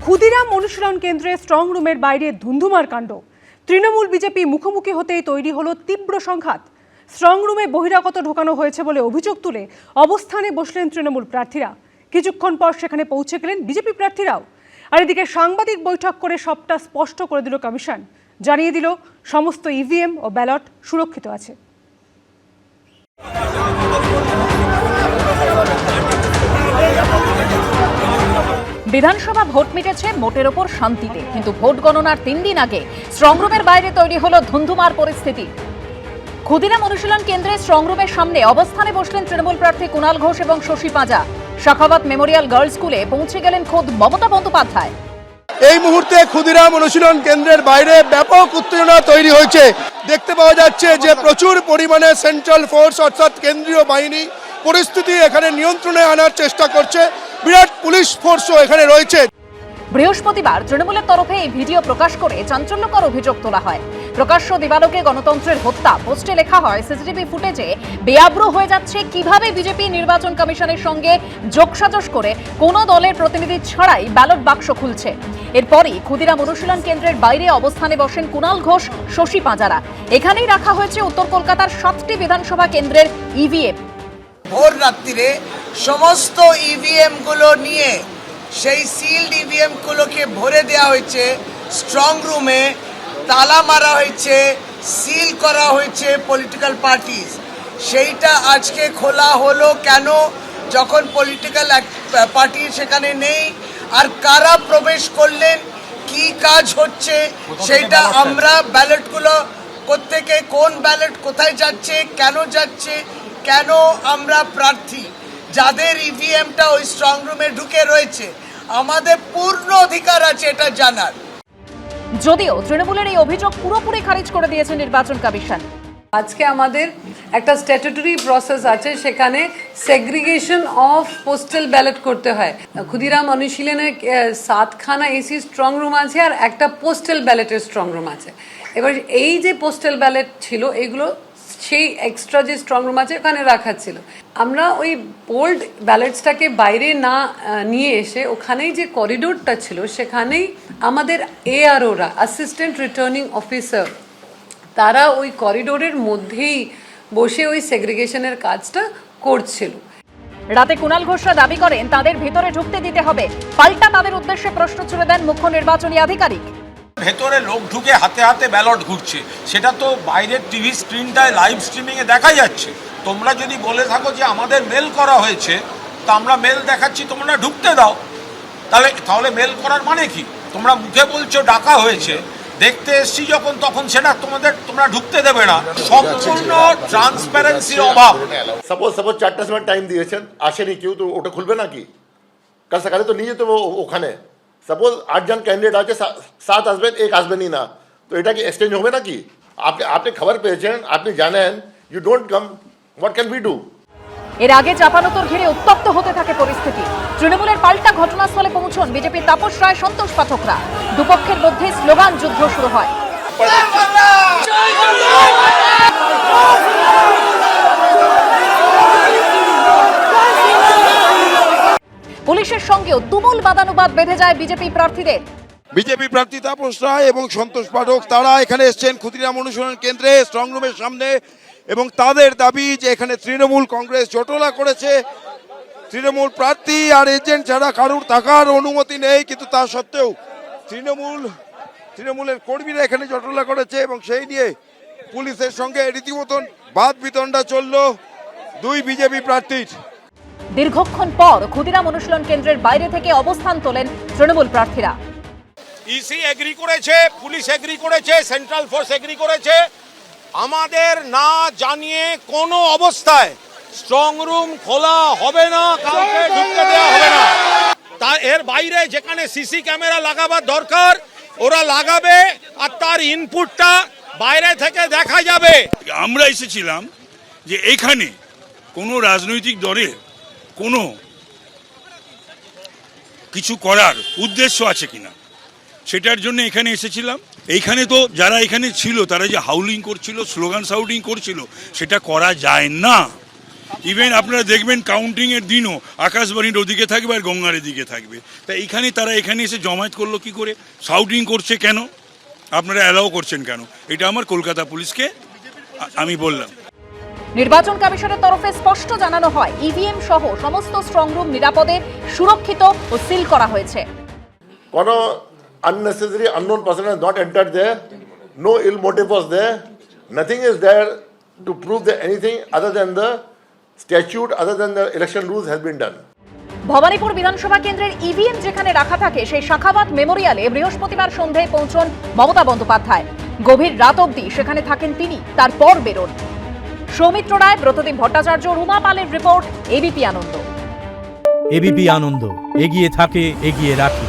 ক্ষুদিরাম অনুশীলন কেন্দ্রে স্ট্রং রুমের বাইরে ধুন্ধুমার কাণ্ড। তৃণমূল বিজেপি মুখোমুখি হতেই তৈরি হলো তীব্র সংঘাত। স্ট্রং রুমে বহিরাগত ঢোকানো হয়েছে বলে অভিযোগ তুলে অবস্থানে বসলেন তৃণমূল প্রার্থীরা। কিছুক্ষণ পর সেখানে পৌঁছে গেলেন বিজেপি প্রার্থীরাও। আর এদিকে সাংবাদিক বৈঠক করে সবটা স্পষ্ট করে দিল কমিশন, জানিয়ে দিল সমস্ত ইভিএম ও ব্যালট সুরক্ষিত আছে। বিধানসভা ভোট মিটেছে মোটের ওপর শান্তিতে, কিন্তু ভোট গণনার 3 দিন আগে স্ট্রংরুমের বাইরে তৈরি হলো ধুন্ধুমার পরিস্থিতি। ক্ষুদিরাম অনুশীলন কেন্দ্রে স্ট্রংরুমের সামনে অবস্থানে বসলেন তৃণমূল প্রার্থী কুণাল ঘোষ এবং শশী পাঁজা। শাখাওয়াত মেমোরিয়াল গার্লস স্কুলে পৌঁছে গেলেন খোদ মমতা বন্দ্যোপাধ্যায়। এই মুহূর্তে ক্ষুদিরাম অনুশীলন কেন্দ্রের বাইরে ব্যাপক উত্তেজনা তৈরি হয়েছে। দেখতে পাওয়া যাচ্ছে যে প্রচুর পরিমাণে সেন্ট্রাল ফোর্স অর্থাৎ কেন্দ্রীয় বাহিনী পরিস্থিতি এখানে নিয়ন্ত্রণে আনার চেষ্টা করছে। বিরাট পুলিশ ফোর্সও এখানে রয়েছে। বৃহস্পতিবার তৃণমূলের তরফে এই ভিডিও প্রকাশ করে চাঞ্চল্যকর অভিযোগ তোলা হয়। প্রকাশ্য দিবালোকে গণতন্ত্রের হত্যা পোস্টে লেখা হয়, সিসিটিভি ফুটেজে বেআব্রু হয়ে যাচ্ছে কিভাবে বিজেপি নির্বাচন কমিশনের সঙ্গে যোগসাজশ করে কোনো দলের প্রতিনিধি ছাড়াই ব্যালট বাক্স খুলছে। এরপরই ক্ষুদিরাম অনুশীলন কেন্দ্রের বাইরে অবস্থানে বসেন কুণাল ঘোষ, শশী পাঁজারা। এখানেই রাখা হয়েছে উত্তর কলকাতার 7টি বিধানসভা কেন্দ্রের ইভিএম। ভোর রাত্রিরে সমস্ত ইভিএম গুলো নিয়ে সেই সিল্ড ইভিএম গুলোকে ভরে দেওয়া হয়েছে। স্ট্রং রুমে তালা মারা হয়েছে, সিল করা হয়েছে পলিটিক্যাল পার্টিস। সেইটা আজকে খোলা হলো কেন, যখন পলিটিক্যাল পার্টি সেখানে নেই? আর কারা প্রবেশ করলেন, কি কাজ হচ্ছে সেইটা আমরা ব্যালটগুলো প্রত্যেকে কোন ব্যালট কোথায় যাচ্ছে, কেন যাচ্ছে, কেন আমরা প্রার্থী যাদের ইভিএমটা ওই স্ট্রং রুমে ঢুকে রয়েছে, আমাদের পূর্ণ অধিকার আছে এটা জানার। যদিও তৃণমূলের এই অভিযোগ পুরোপুরি খারিজ করে দিয়েছে নির্বাচন কমিশন। আজকে আমাদের একটা স্ট্যাটুটরি প্রসেস আছে, সেখানে সেগ্রিগেশন অফ পোস্টাল ব্যালট করতে হয়। ক্ষুদিরাম অনুশীলনে 7খানা এসি স্ট্রং রুম আছে আর একটা পোস্টাল ব্যালটের স্ট্রং রুম আছে। এবার এই যে পোস্টাল ব্যালট ছিল এগুলো সেই এক্সট্রা যে স্ট্রং রুম আছে ওখানে রাখা ছিল। আমরা ওই পোল্ড ব্যালটসটাকে বাইরে না নিয়ে এসে ওখানেই যে করিডোরটা ছিল সেখানেই আমাদের এআরওরা, অ্যাসিস্ট্যান্ট রিটার্নিং অফিসার, তারা ওই করিডোরের মধ্যেই বসে ওই সেগ্রিগেশনের কাজটা করছিল। রাতে কুণাল ঘোষরা দাবি করেন তাদের ভেতরে ঢুকতে দিতে হবে। পাল্টা তাদের উদ্দেশ্যে প্রশ্ন ছুড়ে দেন মুখ্য নির্বাচনী আধিকারিক। ভেতরে লোক ঢুকে হাতে হাতে ব্যালট ঘুরছে, সেটা তো বাইরের টিভি স্ক্রিনটায় লাইভ স্ট্রিমিংয়ে দেখা যাচ্ছে। তোমরা যদি বলে থাকো যে আমাদের মেল করা হয়েছে, তা আমরা মেল দেখাচ্ছি, তোমরা ঢুকতে দাও। তাহলে মেল করার মানে কি? তোমরা মুখে বলছো ডাকা হয়েছে, দেখতে এসছি যখন তখন সেটা তোমরা ঢুকতে দেবে না। সম্পূর্ণ ট্রান্সপারেন্সির অভাব। সাপোজ 4টার সময় টাইম দিয়েছেন, আসেনি কেউ, তো ওটা খুলবে নাকি? কাল সকালে তো নিয়ে যেত ওখানে। সাপোজ 8 জন ক্যান্ডিডেট আছে, 7 আসবেন, 1 আসবেনই না, তো এটা কি এক্সচেঞ্জ হবে নাকি? আপনি খবর পেয়েছেন, আপনি জানেন, you don't come, what can we do? এর আগে চাপানোতর ঘিরে উত্তপ্ত হতে থাকে পরিস্থিতি। তৃণমূলের পাল্টা ঘটনাস্থলে পৌঁছন বিজেপির তাপস রায়, সন্তোষ পাঠকরা। দুপক্ষের মধ্যে স্লোগান যুদ্ধ শুরু হয়। পুলিশের সঙ্গেও তুমুল বাদানুবাদ বেঁধে যায় বিজেপি প্রার্থীদের। বিজেপি প্রার্থী তাপস রায় এবং সন্তোষ পাঠক তারা এখানে এসছেন ক্ষুদিরাম অনুশীলন কেন্দ্রে স্ট্রং রুমের সামনে, এবং তাদের দাবি যে এখানে তৃণমূল কংগ্রেস জটলা করেছে। তৃণমূল প্রার্থী আর এজেন্ট ছাড়া কারুর থাকার অনুমতি নেই, কিন্তু তা সত্ত্বেও তৃণমূলের কর্মীরা এখানে জটলা করেছে, এবং সেই নিয়ে পুলিশের সঙ্গে রীতিমতন বাদ বিতণ্ডা চলল দুই বিজেপি প্রার্থীর। দীর্ঘক্ষণ পর ক্ষুদিরাম অনুশীলন কেন্দ্রের বাইরে থেকে অবস্থান তোলেন তৃণমূল প্রার্থীরা। ইসি এগ্রি করেছে, পুলিশ এগ্রি করেছে, সেন্ট্রাল ফোর্স এগ্রি করেছে। আমাদের না জানিয়ে কোনো অবস্থায় স্ট্রং রুম খোলা হবে না, কাউকে ঢুকতে দেওয়া হবে না। এর বাইরে যেখানে সিসি ক্যামেরা লাগাবার দরকার ওরা লাগাবে, আর তার ইনপুটটা বাইরে থেকে দেখা যাবে। আমরা এসেছিলাম যে এখানে কোনো রাজনৈতিক দলের কোনো কিছু করার উদ্দেশ্য আছে কিনা সেটার জন্য এখানে এসেছিলাম। এইখানে তো যারা এখানে ছিল তারা যে হাউলিং করছিল, স্লোগান শাউটিং করছিল, সেটা করা যায় না। ইভেন আপনারা দেখবেন কাউন্টিংয়ের দিনও আকাশবাণীর ওদিকে থাকবে আর গঙ্গার দিকে থাকবে। তা এইখানে তারা এখানে এসে জমায়েত করলো কি করে, শাউটিং করছে কেন, আপনারা অ্যালাউ করছেন কেন? এটা আমার কলকাতা পুলিশকে আমি বললাম। নির্বাচন কমিশনের তরফে স্পষ্ট জানানো হয় ইভিএম সহ সমস্ত স্ট্রং রুম নিরাপদে সুরক্ষিত ও সিল করা হয়েছে। কোনো unnecessary unknown person has not entered there, no ill motive was there, nothing is there to prove that anything other than the statute, other than the election rules has been done. Bhabanipur বিধানসভা কেন্দ্রের EVM যেখানে রাখা থাকে সেই শাখাবাদ মেমোরিয়ালে বৃহস্পতিবার সন্ধ্যায় পৌঁছন মমতা বন্দ্যোপাধ্যায়। গভীর রাত অবধি সেখানে থাকেন তিনি, তারপর বেরোন। সৌমিত্র রায়, ব্রতদীপ ভট্টাচার্য, রুমা পালের রিপোর্ট, এবিপি আনন্দ। এবিপি আনন্দ, এগিয়ে থাকে, এগিয়ে রাখে।